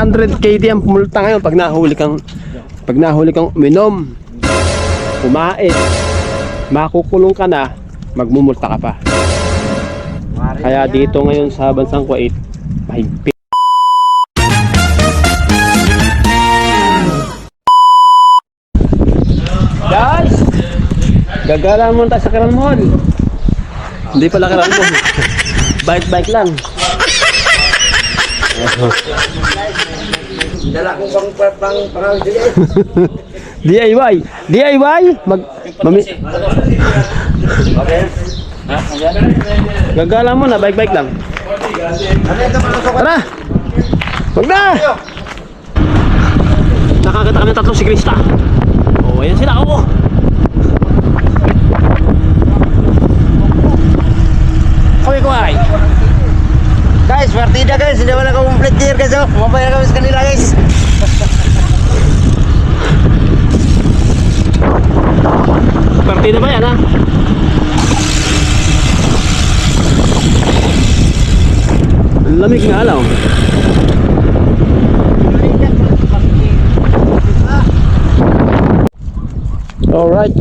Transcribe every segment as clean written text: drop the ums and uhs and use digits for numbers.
100 KD ang multa ngayon pag nahuli kang uminom, kumain, makukulong ka na, magmumulta ka pa. Kaya dito ngayon sa bansang Kuwait, mahigpit. Guys, gagala muna tayo sa Kiran Mall. Hindi pala Kiran Mall, bike lang. Dala ko pang DIY gagala mo na, bike lang. Tara, wag na. Nakakita kami tatlong siklista. Oh, ayan sila. Oh, kaway. guys, partida guys, hindi wala complete gear guys. Oh, mabaya kami sa kanila guys. Partida ba yan, ha? Ang lamig nga lang. Alright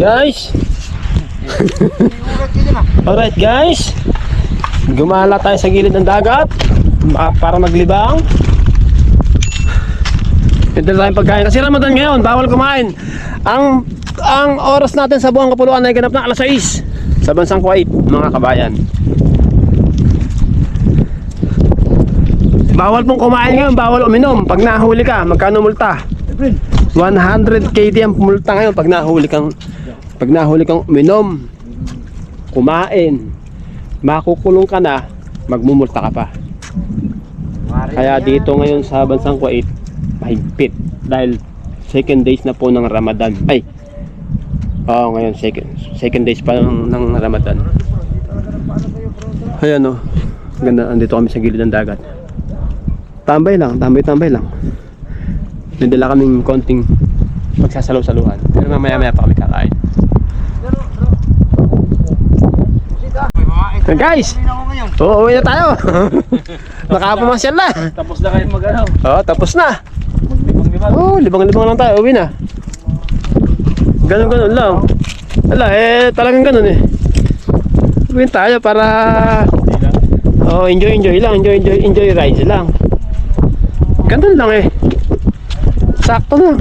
guys, gumala tayo sa gilid ng dagat para maglibang. Ito tayong pagkain kasi Ramadan ngayon, bawal kumain. Ang oras natin sa buong kapuluan ay ganap na alas 6 sa bansang Kuwait, mga kabayan. Bawal pong kumain ngayon, bawal uminom. Pag nahuli ka, magkano multa? 100 KD ang multa ngayon pag nahuli kang uminom, kumain, makukulong ka na, magmumulta ka pa. Kaya dito ngayon sa bansang Kuwait, mahigpit dahil second days na po ng Ramadan. Ngayon second days pa ng Ramadan. Ayan o, ganda, andito kami sa gilid ng dagat. Tambay lang. Nandala kaming konting pagsasalaw-saluhan. Pero mamaya pa kami kakain. Guys, uuwi na tayo. Nakapamasyal na. Tapos na kayo mag-ano. Tapos na. Maglibang-libang. Libang-libang lang tayo. Uwi na. Ganun lang. Wala talagang ganun eh. Uwi tayo para enjoy lang. Enjoy rides lang. Ganun lang eh. Sakto na.